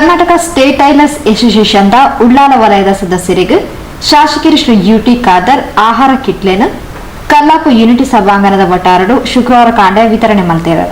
Karnataka state tailors association Ullal ವಲಯದ ಸದಸ್ಯರಿಗೆ ಶಾಸಕರು ಶ್ರೀ ಯುಟಿ ಖಾದರ್ ಆಹಾರ ಕಿಟ್ಲೆನ ಕಲ್ಲಾಪು ಯೂನಿಟಿ ಸಭಾಂಗಣದ ವಟಾರಡು ಶುಕ್ರವಾರ ಕಾಂಡ ವಿತರಣೆ ಮಾಡ್ತಾರೆ.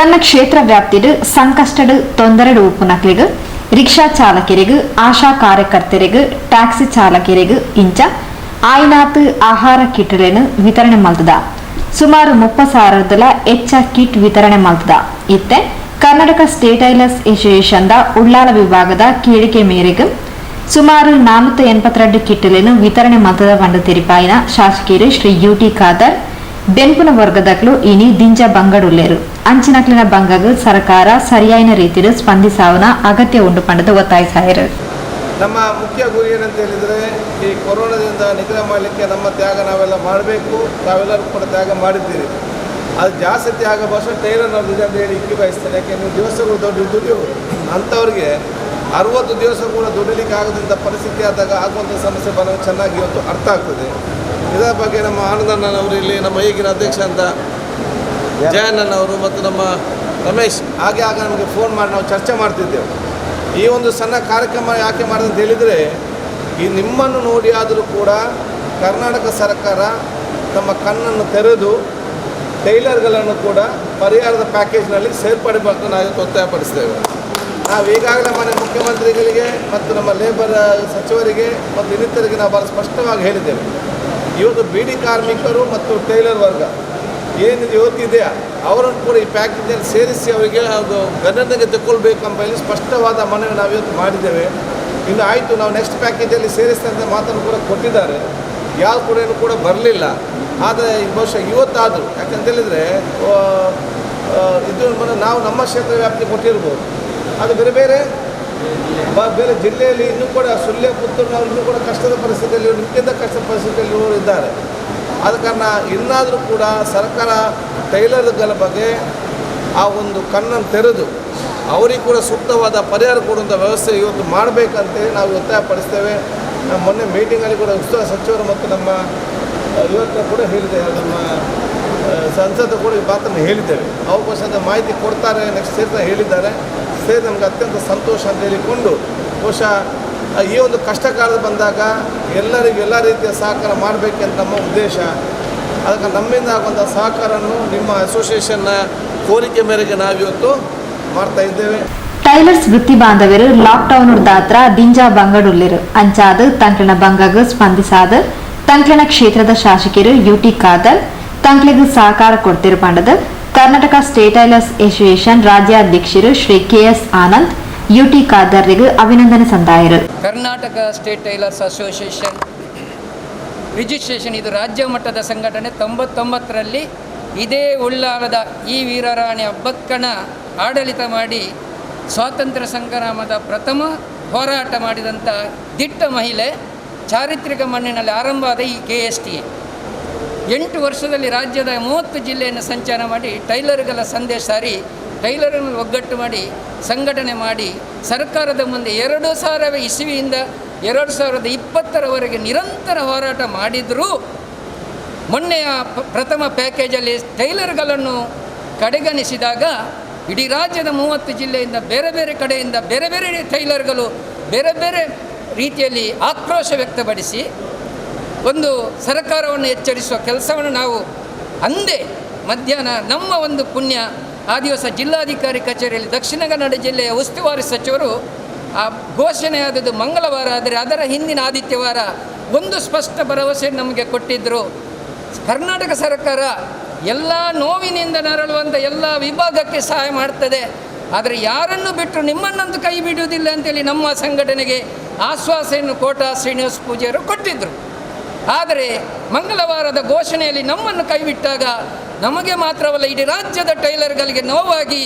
ತನ್ನ ಕ್ಷೇತ್ರ ವ್ಯಾಪ್ತಿಡು ಸಂಕಷ್ಟಡು ತೊಂದರೆಡು ಉಪ್ಪುನಕ್ಲಿಗು ರಿಕ್ಷಾ ಚಾಲಕರಿಗೂ ಆಶಾ ಕಾರ್ಯಕರ್ತರಿಗೂ ಟ್ಯಾಕ್ಸಿ ಚಾಲಕರಿಗೂ ಇಂಚ ಆಯ್ನಾತ್ ಆಹಾರ ಕಿಟ್ಗಳನ್ನು ವಿತರಣೆ ಮಾಡ್ತದ. ಸುಮಾರು 30,000 ಹೆಚ್ಚ ಕಿಟ್ ವಿತರಣೆ ಮಾಡ್ತದ. ಇತ್ತೆ Karnataka state tailors association Ullal ವಿಭಾಗದ ಕೇಳಿಕೆ ಮೇರೆಗೆ ಸುಮಾರು 482 ಕಿಟ್ಗಳನ್ನು ವಿತರಣೆ ಮಾಡ್ತದ ಪಂಡ ತೆರಿಪಾಯಿನ ಶಾಸಕರು ಶ್ರೀ ಯುಟಿ ಖಾದರ್ ಬೆನ್ಪುನ ವರ್ಗದಕ್ಲು ಇನಿ ದಿಂಜ ಬಂಗಡುಲ್ಲೇರು ಅಂಚಿನಕ್ಲಿನ ಬಂಗಗೂ ಸರ್ಕಾರ ಸರಿಯಾದ ರೀತಿಯಲ್ಲಿ ಸ್ಪಂದಿಸಾವನ ಅಗತ್ಯ ಉಂಟು ಪಂಡದ ಒತ್ತಾಯಿಸಾಯರು. ನಮ್ಮ ಮುಖ್ಯ ಗುರಿ ಏನಂತ ಹೇಳಿದರೆ ಈ ಕೊರೋನಾದಿಂದ ನಿಗ್ರಹ ಮಾಡಲಿಕ್ಕೆ ನಮ್ಮ ತ್ಯಾಗ ನಾವೆಲ್ಲ ಮಾಡಬೇಕು. ತಾವೆಲ್ಲರೂ ಕೂಡ ತ್ಯಾಗ ಮಾಡಿದ್ದೀರಿ. ಅದು ಜಾಸ್ತಿ ತ್ಯಾಗ ಭಾಷೆ ಟೈಲರ್ನವ್ರು ಇದನ್ನು ಹೇಳಿ ಇಕ್ಕಿ ಬಯಸ್ತೇನೆ. ಯಾಕೆಂದರೆ ದಿವಸಗಳು ದೊಡ್ಡ ದುಡಿಯೋರು ಅಂಥವ್ರಿಗೆ 60 ದಿವಸ ಕೂಡ ದುಡಿಲಿಕ್ಕೆ ಆಗದಂಥ ಪರಿಸ್ಥಿತಿ ಆದಾಗ ಆಗುವಂಥ ಸಮಸ್ಯೆ ಬರೋದು ಚೆನ್ನಾಗಿ ಇವತ್ತು ಅರ್ಥ ಆಗ್ತದೆ. ಇದರ ಬಗ್ಗೆ ನಮ್ಮ ಆನಂದಣ್ಣನವರು ಇಲ್ಲಿ ನಮ್ಮ ಈಗಿನ ಅಧ್ಯಕ್ಷ ಅಂತ ಜಯಣ್ಣನವರು ಮತ್ತು ನಮ್ಮ ರಮೇಶ್ ಹಾಗೆ ಆಗ ನಮಗೆ ಫೋನ್ ಮಾಡಿ ನಾವು ಚರ್ಚೆ ಮಾಡ್ತಿದ್ದೆವು. ಈ ಒಂದು ಸಣ್ಣ ಕಾರ್ಯಕ್ರಮ ಯಾಕೆ ಮಾಡೋದಂತ ಹೇಳಿದರೆ ಈ ನಿಮ್ಮನ್ನು ನೋಡಿ ಆದರೂ ಕೂಡ ಕರ್ನಾಟಕ ಸರ್ಕಾರ ತಮ್ಮ ಕಣ್ಣನ್ನು ತೆರೆದು ಟೈಲರ್ಗಳನ್ನು ಕೂಡ ಪರಿಹಾರದ ಪ್ಯಾಕೇಜ್ನಲ್ಲಿ ಸೇರ್ಪಡೆಬೇಕು ನಾವು ಒತ್ತಾಯಪಡಿಸ್ತೇವೆ. ನಾವು ಈಗಾಗಲೇ ಮನೆ ಮುಖ್ಯಮಂತ್ರಿಗಳಿಗೆ ಮತ್ತು ನಮ್ಮ ಲೇಬರ್ ಸಚಿವರಿಗೆ ಮತ್ತು ಇನ್ನಿತರಿಗೆ ನಾವು ಭಾಳ ಸ್ಪಷ್ಟವಾಗಿ ಹೇಳಿದ್ದೇವೆ. ಇವತ್ತು ಬೀಡಿ ಕಾರ್ಮಿಕರು ಮತ್ತು ಟೈಲರ್ ವರ್ಗ ಏನಿದೆ ಇವತ್ತಿದೆಯಾ ಅವರನ್ನು ಕೂಡ ಈ ಪ್ಯಾಕೇಜಲ್ಲಿ ಸೇರಿಸಿ ಅವರಿಗೆ ಅದು ಗಣನೆಗೆ ತಗೊಳ್ಬೇಕು ಅಂತ ಹೇಳಿ ಸ್ಪಷ್ಟವಾದ ಮನವಿ ನಾವು ಇವತ್ತು ಮಾಡಿದ್ದೇವೆ. ಇನ್ನು ಆಯಿತು ನಾವು ನೆಕ್ಸ್ಟ್ ಪ್ಯಾಕೇಜಲ್ಲಿ ಸೇರಿಸ್ತಂತ ಮಾತನ್ನು ಕೂಡ ಕೊಟ್ಟಿದ್ದಾರೆ. ಯಾವ ಕೂಡ ಏನು ಕೂಡ ಬರಲಿಲ್ಲ. ಆದರೆ ಬಹುಶಃ ಇವತ್ತಾದರೂ ಯಾಕಂತ ಹೇಳಿದರೆ ಇದು ನಾವು ನಮ್ಮ ಕ್ಷೇತ್ರ ವ್ಯಾಪ್ತಿ ಕೊಟ್ಟಿರ್ಬೋದು. ಅದು ಬೇರೆ ಬೇರೆ ಬೇರೆ ಜಿಲ್ಲೆಯಲ್ಲಿ ಇನ್ನೂ ಕೂಡ ಸುಳ್ಯ ಪುತ್ತೂರಿನವರು ಇನ್ನೂ ಕೂಡ ಕಷ್ಟದ ಪರಿಸ್ಥಿತಿಯಲ್ಲಿ ನಿಮ್ಗಿಂತ ಕಷ್ಟದ ಪರಿಸ್ಥಿತಿಯಲ್ಲಿ ಇದ್ದಾರೆ. ಆದ ಕಾರಣ ಇನ್ನಾದರೂ ಕೂಡ ಸರ್ಕಾರ ಟೈಲರ್ಗಳ ಬಗ್ಗೆ ಆ ಒಂದು ಕಣ್ಣನ್ನು ತೆರೆದು ಅವರಿಗೆ ಕೂಡ ಸೂಕ್ತವಾದ ಪರಿಹಾರ ಕೊಡುವಂಥ ವ್ಯವಸ್ಥೆ ಇವತ್ತು ಮಾಡಬೇಕಂತೇಳಿ ನಾವು ಒತ್ತಾಯಪಡಿಸ್ತೇವೆ. ಮೊನ್ನೆ ಮೀಟಿಂಗಲ್ಲಿ ಕೂಡ ಉಸ್ತುವಾರಿ ಸಚಿವರು ಮತ್ತು ನಮ್ಮ ಇವತ್ತು ಕೂಡ ಹೇಳಿದ್ದೇವೆ, ನಮ್ಮ ಸಂಸದ ಕೂಡ ಈ ಮಾತನ್ನು ಹೇಳಿದ್ದೇವೆ. ಅವಕಾಶದ ಮಾಹಿತಿ ಕೊಡ್ತಾರೆ ನೆಕ್ಸ್ಟ್ ಸೇರ್ತಾ ಹೇಳಿದ್ದಾರೆ. ಸೇರಿ ನಮಗೆ ಅತ್ಯಂತ ಸಂತೋಷ ಅಂತ ಹೇಳಿಕೊಂಡು ಬಹುಶಃ ಈ ಒಂದು ಕಷ್ಟ ಕಾಲದ ಬಂದಾಗ ಎಲ್ಲರಿಗೂ ಎಲ್ಲ ರೀತಿಯ ಸಹಕಾರ ಮಾಡಬೇಕಂತ ನಮ್ಮ ಉದ್ದೇಶ. ಅದಕ್ಕೆ ನಮ್ಮಿಂದ ಆಗುವಂಥ ಸಹಕಾರವನ್ನು ನಿಮ್ಮ ಅಸೋಸಿಯೇಷನ್ನ ಕೋರಿಕೆ ಮೇರೆಗೆ ನಾವಿವತ್ತು ಮಾಡ್ತಾ ಇದ್ದೇವೆ. ಟೈಲರ್ಸ್ ವೃತ್ತಿ ಬಾಂಧವರು ಲಾಕ್ಡೌನ್ ದಾತ್ರ ದಿಂಜಾ ಬಂಗಡುಲ್ಲಿರು ಅಂಚಾದು ತಂಕ್ಲಿನ ಬಂಗಗೂ ಸ್ಪಂದಿಸಾದ ತಂಕ್ಲಿನ ಕ್ಷೇತ್ರದ ಶಾಸಕರು ಯುಟಿ ಖಾದರ್ ತಂಕ್ಲಿಗೂ ಸಹಕಾರ ಕೊಡ್ತಿರು ಪಂಡದ ಕರ್ನಾಟಕ ಸ್ಟೇಟ್ ಟೈಲರ್ಸ್ ಅಸೋಸಿಯೇಷನ್ ರಾಜ್ಯಾಧ್ಯಕ್ಷರು ಶ್ರೀ ಕೆಎಸ್ ಆನಂದ್ ಯುಟಿ ಖಾದರ್ರಿಗೂ ಅಭಿನಂದನೆ ಸಂದಾಯರು. Karnataka state tailors association registration ಇದು ರಾಜ್ಯ ಮಟ್ಟದ ಸಂಘಟನೆ. 99ರಲ್ಲಿ ಇದೇ ಉಳ್ಳಾಲದ ಈ ವೀರರಾಣಿ ಅಬ್ಬಕ್ಕನ ಆಡಳಿತ ಮಾಡಿ ಸ್ವಾತಂತ್ರ್ಯ ಸಂಗ್ರಾಮದ ಪ್ರಥಮ ಹೋರಾಟ ಮಾಡಿದಂಥ ದಿಟ್ಟ ಮಹಿಳೆ, ಚಾರಿತ್ರಿಕ ಮಣ್ಣಿನಲ್ಲಿ ಆರಂಭವಾದ ಈ KSTA 8 ವರ್ಷದಲ್ಲಿ ರಾಜ್ಯದ 30 ಜಿಲ್ಲೆಯನ್ನು ಸಂಚಾರ ಮಾಡಿ ಟೈಲರ್ಗಳ ಸಂದೇಶ ಸಾರಿ ಟೈಲರನ್ನು ಒಗ್ಗಟ್ಟು ಮಾಡಿ ಸಂಘಟನೆ ಮಾಡಿ ಸರ್ಕಾರದ ಮುಂದೆ 2000 ಇಸವಿಯಿಂದ 2020ರವರೆಗೆ ನಿರಂತರ ಹೋರಾಟ ಮಾಡಿದರೂ ಮೊನ್ನೆಯ ಪ್ರಥಮ ಪ್ಯಾಕೇಜಲ್ಲಿ ಟೈಲರ್ಗಳನ್ನು ಕಡೆಗಣಿಸಿದಾಗ ಇಡೀ ರಾಜ್ಯದ 30 ಜಿಲ್ಲೆಯಿಂದ ಬೇರೆ ಬೇರೆ ಕಡೆಯಿಂದ ಬೇರೆ ಬೇರೆ ಟೈಲರ್ಗಳು ಬೇರೆ ಬೇರೆ ರೀತಿಯಲ್ಲಿ ಆಕ್ರೋಶ ವ್ಯಕ್ತಪಡಿಸಿ ಒಂದು ಸರ್ಕಾರವನ್ನು ಎಚ್ಚರಿಸುವ ಕೆಲಸವನ್ನು ನಾವು ಅಂದೇ ಮಧ್ಯಾಹ್ನ ನಮ್ಮ ಒಂದು ಪುಣ್ಯ ಆ ದಿವಸ ಜಿಲ್ಲಾಧಿಕಾರಿ ಕಚೇರಿಯಲ್ಲಿ ದಕ್ಷಿಣ ಕನ್ನಡ ಜಿಲ್ಲೆಯ ಉಸ್ತುವಾರಿ ಸಚಿವರು ಆ ಘೋಷಣೆಯಾದದ್ದು ಮಂಗಳವಾರ. ಆದರೆ ಅದರ ಹಿಂದಿನ ಆದಿತ್ಯವಾರ ಒಂದು ಸ್ಪಷ್ಟ ಭರವಸೆ ನಮಗೆ ಕೊಟ್ಟಿದ್ದರು. ಕರ್ನಾಟಕ ಸರ್ಕಾರ ಎಲ್ಲ ನೋವಿನಿಂದ ನರಳುವಂಥ ಎಲ್ಲ ವಿಭಾಗಕ್ಕೆ ಸಹಾಯ ಮಾಡ್ತದೆ, ಆದರೆ ಯಾರನ್ನು ಬಿಟ್ಟರು ನಿಮ್ಮನ್ನಂತೂ ಕೈ ಬಿಡುವುದಿಲ್ಲ ಅಂತೇಳಿ ನಮ್ಮ ಸಂಘಟನೆಗೆ ಆಶ್ವಾಸನೆಯನ್ನು ಕೋಟಾ ಶ್ರೀನಿವಾಸ ಪೂಜಾರಿ ಕೊಟ್ಟಿದ್ದರು. ಆದರೆ ಮಂಗಳವಾರದ ಘೋಷಣೆಯಲ್ಲಿ ನಮ್ಮನ್ನು ಕೈಬಿಟ್ಟಾಗ ನಮಗೆ ಮಾತ್ರವಲ್ಲ ಇಡೀ ರಾಜ್ಯದ ಟೈಲರ್ಗಳಿಗೆ ನೋವಾಗಿ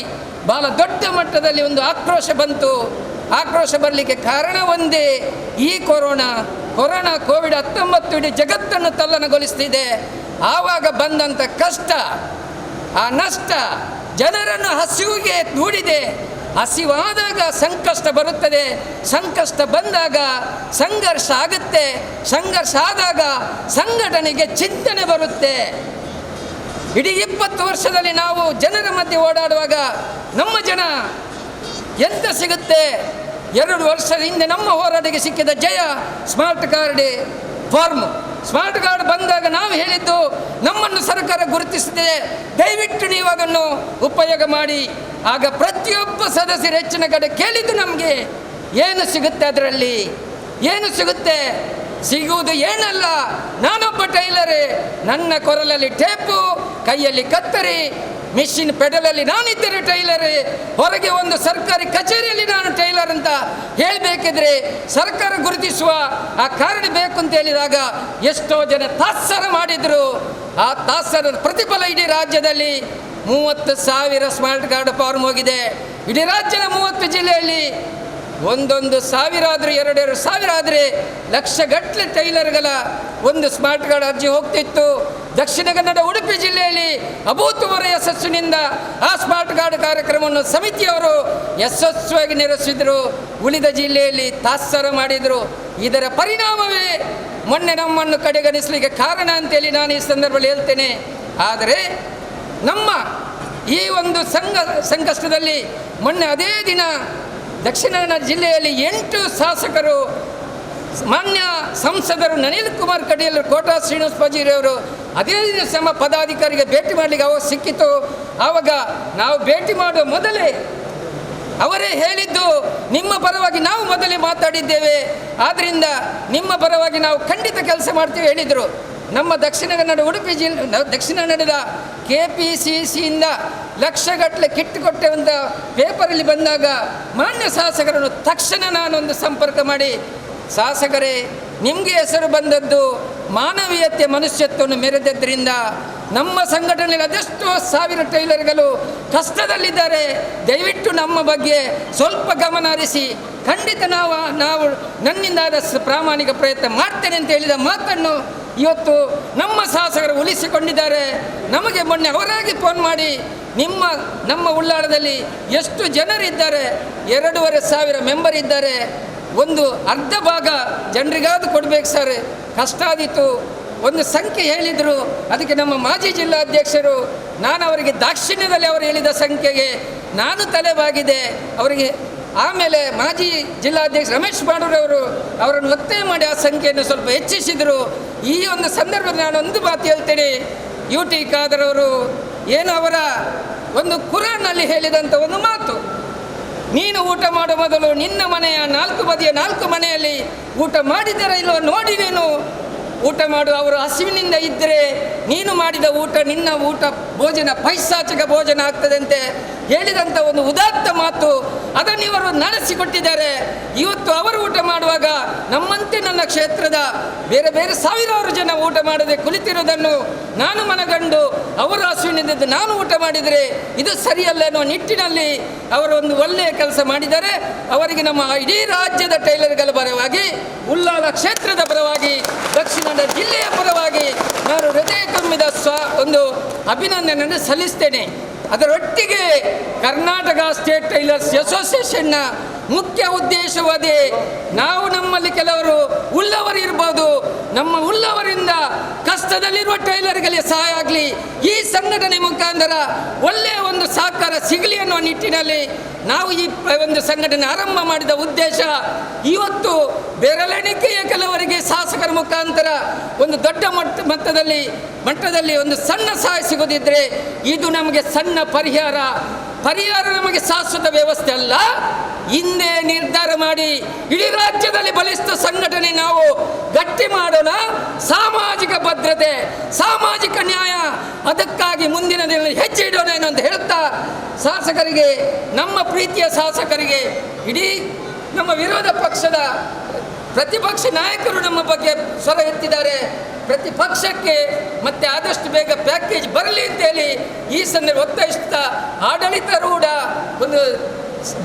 ಭಾಳ ದೊಡ್ಡ ಮಟ್ಟದಲ್ಲಿ ಒಂದು ಆಕ್ರೋಶ ಬಂತು. ಆಕ್ರೋಶ ಬರಲಿಕ್ಕೆ ಕಾರಣ ಒಂದೇ, ಈ ಕೊರೋನಾ ಕೋವಿಡ್-19 ಇಡೀ ಜಗತ್ತನ್ನು ತಲ್ಲಣಗೊಳಿಸ್ತಿದೆ. ಆವಾಗ ಬಂದಂಥ ಕಷ್ಟ, ಆ ನಷ್ಟ ಜನರನ್ನು ಹಸಿವಿಗೆ ದೂಡಿದೆ. ಹಸಿವಾದಾಗ ಸಂಕಷ್ಟ ಬರುತ್ತದೆ, ಸಂಕಷ್ಟ ಬಂದಾಗ ಸಂಘರ್ಷ ಆಗುತ್ತೆ, ಸಂಘರ್ಷ ಆದಾಗ ಸಂಘಟನೆಗೆ ಚಿಂತನೆ ಬರುತ್ತೆ. ಇಡೀ 20 ವರ್ಷದಲ್ಲಿ ನಾವು ಜನರ ಮಧ್ಯೆ ಓಡಾಡುವಾಗ ನಮ್ಮ ಜನ ಎಂತ ಸಿಗುತ್ತೆ? 2 ವರ್ಷದ ಹಿಂದೆ ನಮ್ಮ ಹೋರಾಟಕ್ಕೆ ಸಿಕ್ಕಿದ ಜಯ smart card form smart card ಬಂದಾಗ ನಾವು ಹೇಳಿದ್ದು ನಮ್ಮನ್ನು ಸರ್ಕಾರ ಗುರುತಿಸಿದೆ, ದಯವಿಟ್ಟು ನೀವು ಅದನ್ನು ಉಪಯೋಗ ಮಾಡಿ. ಆಗ ಪ್ರತಿಯೊಬ್ಬ ಸದಸ್ಯರು ಹೆಚ್ಚಿನ ಕಡೆ ಕೇಳಿದ್ದು ನಮಗೆ ಏನು ಸಿಗುತ್ತೆ, ಅದರಲ್ಲಿ ಏನು ಸಿಗುತ್ತೆ? ಸಿಗುವುದು ಏನಲ್ಲ, ನಾನೊಬ್ಬ ಟೈಲರೇ, ನನ್ನ ಕೊರಲಲ್ಲಿ ಟೇಪು, ಕೈಯಲ್ಲಿ ಕತ್ತರಿ, ಮಿಷಿನ್ ಪೆಡಲಲ್ಲಿ ನಾನಿದ್ದರೆ ಟೈಲರೇ, ಹೊರಗೆ ಒಂದು ಸರ್ಕಾರಿ ಕಚೇರಿಯಲ್ಲಿ ನಾನು ಟೈಲರ್ ಅಂತ ಹೇಳಬೇಕಿದ್ರೆ ಸರ್ಕಾರ ಗುರುತಿಸುವ ಆ ಕಾರ್ಡ್ ಬೇಕು ಅಂತ ಹೇಳಿದಾಗ ಎಷ್ಟೋ ಜನ ತಾತ್ಸಾರ ಮಾಡಿದರು. ಆ ತಾತ್ಸಾರದ ಪ್ರತಿಫಲ ಇಡೀ ರಾಜ್ಯದಲ್ಲಿ 30,000 ಸ್ಮಾರ್ಟ್ ಕಾರ್ಡ್ ಫಾರ್ಮ್ ಹೋಗಿದೆ. ಇಡೀ ರಾಜ್ಯದ 30 ಜಿಲ್ಲೆಯಲ್ಲಿ 1,000 ಆದರೂ 2,000 ಆದರೆ ಲಕ್ಷಗಟ್ಟಲೆ ಟೈಲರ್ಗಳ ಒಂದು ಸ್ಮಾರ್ಟ್ ಕಾರ್ಡ್ ಅರ್ಜಿ ಹೋಗ್ತಿತ್ತು. ದಕ್ಷಿಣ ಕನ್ನಡ ಉಡುಪಿ ಜಿಲ್ಲೆಯಲ್ಲಿ ಅಭೂತಪೂರ್ವ ಯಶಸ್ಸಿನಿಂದ ಆ ಸ್ಮಾರ್ಟ್ ಕಾರ್ಡ್ ಕಾರ್ಯಕ್ರಮವನ್ನು ಸಮಿತಿಯವರು ಯಶಸ್ವಿಯಾಗಿ ನೆರವೇರಿಸಿದರು. ಉಳಿದ ಜಿಲ್ಲೆಯಲ್ಲಿ ತಾತ್ಸಾರ ಮಾಡಿದರು. ಇದರ ಪರಿಣಾಮವೇ ಮೊನ್ನೆ ನಮ್ಮನ್ನು ಕಡೆಗಣಿಸಲಿಕ್ಕೆ ಕಾರಣ ಅಂತೇಳಿ ನಾನು ಈ ಸಂದರ್ಭದಲ್ಲಿ ಹೇಳ್ತೇನೆ. ಆದರೆ ನಮ್ಮ ಈ ಒಂದು ಸಂಕಷ್ಟದಲ್ಲಿ ಮೊನ್ನೆ ಅದೇ ದಿನ ದಕ್ಷಿಣ ಕನ್ನಡ ಜಿಲ್ಲೆಯಲ್ಲಿ 8 ಶಾಸಕರು, ಮಾನ್ಯ ಸಂಸದರು ಅನಿಲ್ ಕುಮಾರ್ ಕಟೀಲ್, ಕೋಟಾ ಶ್ರೀನಿವಾಸ ಪೂಜಾರಿ ಅವರು ಅದೇ ದಿನ ಪದಾಧಿಕಾರಿಗೆ ಭೇಟಿ ಮಾಡಲಿಕ್ಕೆ ಅವಾಗ ಸಿಕ್ಕಿತು. ಆವಾಗ ನಾವು ಭೇಟಿ ಮಾಡುವ ಮೊದಲೇ ಅವರೇ ಹೇಳಿದ್ದು, ನಿಮ್ಮ ಪರವಾಗಿ ನಾವು ಮೊದಲೇ ಮಾತಾಡಿದ್ದೇವೆ, ಆದ್ದರಿಂದ ನಿಮ್ಮ ಪರವಾಗಿ ನಾವು ಖಂಡಿತ ಕೆಲಸ ಮಾಡ್ತೀವಿ ಹೇಳಿದರು. ನಮ್ಮ ದಕ್ಷಿಣ ಕನ್ನಡ ಉಡುಪಿ ದಕ್ಷಿಣ ಕನ್ನಡದ KPCCಯಿಂದ ಲಕ್ಷಗಟ್ಟಲೆ ಕಿಟ್ ಕೊಟ್ಟೆವಂತ ಪೇಪರಲ್ಲಿ ಬಂದಾಗ ಮಾನ್ಯ ಶಾಸಕರನ್ನು ತಕ್ಷಣ ನಾನೊಂದು ಸಂಪರ್ಕ ಮಾಡಿ, ಶಾಸಕರೇ, ನಿಮಗೆ ಹೆಸರು ಬಂದದ್ದು ಮಾನವೀಯತೆ ಮನುಷ್ಯತ್ವವನ್ನು ಮೆರೆದದ್ದರಿಂದ ನಮ್ಮ ಸಂಘಟನೆಯಲ್ಲಿ ಅದೆಷ್ಟೋ ಸಾವಿರ ಟೈಲರ್ಗಳು ಕಷ್ಟದಲ್ಲಿದ್ದಾರೆ, ದಯವಿಟ್ಟು ನಮ್ಮ ಬಗ್ಗೆ ಸ್ವಲ್ಪ ಗಮನ ಹರಿಸಿ, ಖಂಡಿತ ನಾವು ನನ್ನಿಂದಾದ ಪ್ರಾಮಾಣಿಕ ಪ್ರಯತ್ನ ಮಾಡ್ತೇನೆ ಅಂತ ಹೇಳಿದ ಮಾತನ್ನು ಇವತ್ತು ನಮ್ಮ ಶಾಸಕರು ಉಳಿಸಿಕೊಂಡಿದ್ದಾರೆ. ನಮಗೆ ಮೊನ್ನೆ ಅವರಾಗಿ ಫೋನ್ ಮಾಡಿ, ನಮ್ಮ ಉಳ್ಳಾಳದಲ್ಲಿ ಎಷ್ಟು ಜನರಿದ್ದಾರೆ, 2,500 ಮೆಂಬರ್ ಇದ್ದಾರೆ, ಒಂದು ಅರ್ಧ ಭಾಗ ಜನರಿಗಾದ್ರು ಕೊಡಬೇಕು ಸರ್, ಕಷ್ಟ ಆದೀತು, ಒಂದು ಸಂಖ್ಯೆ ಹೇಳಿದರು. ಅದಕ್ಕೆ ನಮ್ಮ ಮಾಜಿ ಜಿಲ್ಲಾಧ್ಯಕ್ಷರು, ನಾನು ಅವರಿಗೆ ದಾಕ್ಷಿಣ್ಯದಲ್ಲಿ ಅವರು ಹೇಳಿದ ಸಂಖ್ಯೆಗೆ ನಾನು ತಲೆಬಾಗಿದೆ ಅವರಿಗೆ. ಆಮೇಲೆ ಮಾಜಿ ಜಿಲ್ಲಾಧ್ಯಕ್ಷ ರಮೇಶ್ ಮಾಡೂರವರು ಅವರನ್ನು ಒತ್ತಾಯ ಮಾಡಿ ಆ ಸಂಖ್ಯೆಯನ್ನು ಸ್ವಲ್ಪ ಹೆಚ್ಚಿಸಿದರು. ಈ ಒಂದು ಸಂದರ್ಭದಲ್ಲಿ ನಾನು ಒಂದು ಮಾತು ಹೇಳ್ತೇನೆ, UT ಖಾದರ್ ಅವರು ಏನು ಅವರ ಒಂದು ಕುರಾನ್ನಲ್ಲಿ ಹೇಳಿದಂಥ ಒಂದು ಮಾತು, ನೀನು ಊಟ ಮಾಡುವ ಮೊದಲು ನಿನ್ನ ಮನೆಯ 4 ಬದಿಯ 4 ಮನೆಯಲ್ಲಿ ಊಟ ಮಾಡಿದರ ಇಲ್ಲೋ ನೋಡಿ ನೀನು ಊಟ ಮಾಡು. ಅವರು ಹಸಿವಿನಿಂದ ಇದ್ದರೆ ನೀನು ಮಾಡಿದ ಊಟ, ನಿನ್ನ ಊಟ ಭೋಜನ ಪೈಶಾಚಿಕ ಭೋಜನ ಆಗ್ತದಂತೆ ಹೇಳಿದಂಥ ಒಂದು ಉದಾತ್ತ ಮಾತು, ಅದನ್ನು ಇವರು ನಡೆಸಿಕೊಟ್ಟಿದ್ದಾರೆ. ಇವತ್ತು ಅವರು ಊಟ ಮಾಡುವಾಗ ನಮ್ಮಂತೆ ನನ್ನ ಕ್ಷೇತ್ರದ ಬೇರೆ ಬೇರೆ ಸಾವಿರಾರು ಜನ ಊಟ ಮಾಡದೆ ಕುಳಿತಿರುವುದನ್ನು ನಾನು ಮನಗಂಡು ಅವರು ಹಸಿವಿನಿಂದ ನಾನು ಊಟ ಮಾಡಿದರೆ ಇದು ಸರಿಯಲ್ಲ ಎನ್ನುವ ನಿಟ್ಟಿನಲ್ಲಿ ಅವರು ಒಂದು ಒಳ್ಳೆಯ ಕೆಲಸ ಮಾಡಿದ್ದಾರೆ. ಅವರಿಗೆ ನಮ್ಮ ಇಡೀ ರಾಜ್ಯದ ಟೈಲರ್ಗಳ ಪರವಾಗಿ, ಉಳ್ಳಾಲ ಕ್ಷೇತ್ರದ ಪರವಾಗಿ, ದಕ್ಷಿಣ ಕನ್ನಡ ಜಿಲ್ಲೆಯ ಪರವಾಗಿ ನಾನು ಹೃದಯ ತುಂಬಿದ ಒಂದು ಅಭಿನಂದನೆಯನ್ನು ಸಲ್ಲಿಸ್ತೇನೆ. ಅದರೊಟ್ಟಿಗೆ ಕರ್ನಾಟಕ ಸ್ಟೇಟ್ ಟೈಲರ್ಸ್ ಅಸೋಸಿಯೇಷನ್ನ ಮುಖ್ಯ ಉದ್ದೇಶವಾದೇ, ನಾವು ನಮ್ಮಲ್ಲಿ ಕೆಲವರು ಉಳ್ಳವರು ಇರ್ಬೋದು, ನಮ್ಮ ಉಳ್ಳವರಿಂದ ಕಷ್ಟದಲ್ಲಿರುವ ಟೈಲರ್ಗಳಿಗೆ ಸಹಾಯ ಆಗಲಿ, ಈ ಸಂಘಟನೆ ಮುಖಾಂತರ ಒಳ್ಳೆಯ ಒಂದು ಸಹಕಾರ ಸಿಗಲಿ ಅನ್ನುವ ನಿಟ್ಟಿನಲ್ಲಿ ನಾವು ಈ ಒಂದು ಸಂಘಟನೆ ಆರಂಭ ಮಾಡಿದ ಉದ್ದೇಶ. ಇವತ್ತು ಬೆರಳೆಣಿಕೆಯ ಕೆಲವರಿಗೆ ಶಾಸಕರ ಮುಖಾಂತರ ಒಂದು ದೊಡ್ಡ ಮಟ್ಟದಲ್ಲಿ ಒಂದು ಸಣ್ಣ ಸಹಾಯ ಸಿಗೋದಿದ್ರೆ ಇದು ನಮಗೆ ಸಣ್ಣ ಪರಿಹಾರ ನಮಗೆ ಶಾಶ್ವತ ವ್ಯವಸ್ಥೆ ಅಲ್ಲ. ಹಿಂದೆ ನಿರ್ಧಾರ ಮಾಡಿ ಇಡೀ ರಾಜ್ಯದಲ್ಲಿ ಬಲಿಷ್ಠ ಸಂಘಟನೆ ನಾವು ಗಟ್ಟಿ ಮಾಡೋಣ. ಸಾಮಾಜಿಕ ಭದ್ರತೆ, ಸಾಮಾಜಿಕ ನ್ಯಾಯ, ಅದಕ್ಕಾಗಿ ಮುಂದಿನ ದಿನದಲ್ಲಿ ಹೆಜ್ಜೆ ಇಡೋಣ ಅಂತ ಹೇಳ್ತಾ, ಶಾಸಕರಿಗೆ, ನಮ್ಮ ಪ್ರೀತಿಯ ಶಾಸಕರಿಗೆ, ಇಡೀ ನಮ್ಮ ವಿರೋಧ ಪಕ್ಷದ ಪ್ರತಿಪಕ್ಷ ನಾಯಕರು ನಮ್ಮ ಬಗ್ಗೆ ಸ್ವರ ಎತ್ತಿದ್ದಾರೆ. ಪ್ರತಿಪಕ್ಷಕ್ಕೆ ಮತ್ತೆ ಆದಷ್ಟು ಬೇಗ ಪ್ಯಾಕೇಜ್ ಬರಲಿ ಅಂತೇಳಿ ಈ ಸಂದರ್ಭ ಒತ್ತಾಯಿಸುತ್ತಾ ಆಡಳಿತಾರೂಢ ಒಂದು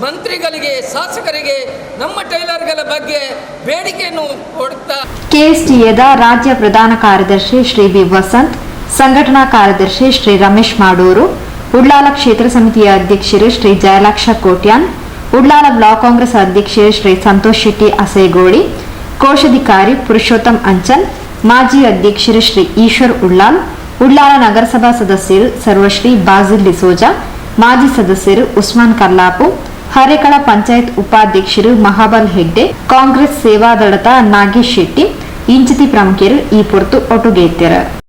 ಮಂತ್ರಿಗಳಿಗೆ, ಶಾಸಕರಿಗೆ ನಮ್ಮ ಟೈಲರ್ಗಳ ಬಗ್ಗೆ ಬೇಡಿಕೆಯನ್ನು ಕೊಡುತ್ತಾ ಕೆಎಸ್ಟಿಎದ ರಾಜ್ಯ ಪ್ರಧಾನ ಕಾರ್ಯದರ್ಶಿ ಶ್ರೀ ಬಿ ವಸಂತ್, ಸಂಘಟನಾ ಕಾರ್ಯದರ್ಶಿ ಶ್ರೀ ರಮೇಶ್ ಮಾಡೂರು, ಉಳ್ಳಾಲ ಕ್ಷೇತ್ರ ಸಮಿತಿಯ ಅಧ್ಯಕ್ಷರು ಶ್ರೀ ಜಯಲಕ್ಷ ಕೋಟ್ಯಾನ್, ಉಳ್ಳಾಲ ಬ್ಲಾಕ್ ಕಾಂಗ್ರೆಸ್ ಅಧ್ಯಕ್ಷರು ಶ್ರೀ ಸಂತೋಷ್ ಶೆಟ್ಟಿ ಅಸೇಗೋಳಿ, ಕೋಶಾಧಿಕಾರಿ ಪುರುಷೋತ್ತಮ್ ಅಂಚನ್, ಮಾಜಿ ಅಧ್ಯಕ್ಷರು ಶ್ರೀ ಈಶ್ವರ್ ಉಳ್ಳಾಲ್, ಉಳ್ಳಾಲ ನಗರಸಭಾ ಸದಸ್ಯರು ಸರ್ವಶ್ರೀ ಬಾಜಿಲ್ ಡಿಸೋಜಾ, ಮಾಜಿ ಸದಸ್ಯರು ಉಸ್ಮಾನ್ ಕರ್ಲಾಪು, ಹರೇಕಳ ಪಂಚಾಯತ್ ಉಪಾಧ್ಯಕ್ಷರು ಮಹಾಬಲ್ ಹೆಗ್ಡೆ, ಕಾಂಗ್ರೆಸ್ ಸೇವಾದಳದ ನಾಗೇಶ್ ಶೆಟ್ಟಿ, ಇಂಚಿತಿ ಪ್ರಮುಖರು ಈ ಪೊರ್ತು ಒಟ್ಟುಗೇತ್ಯರ.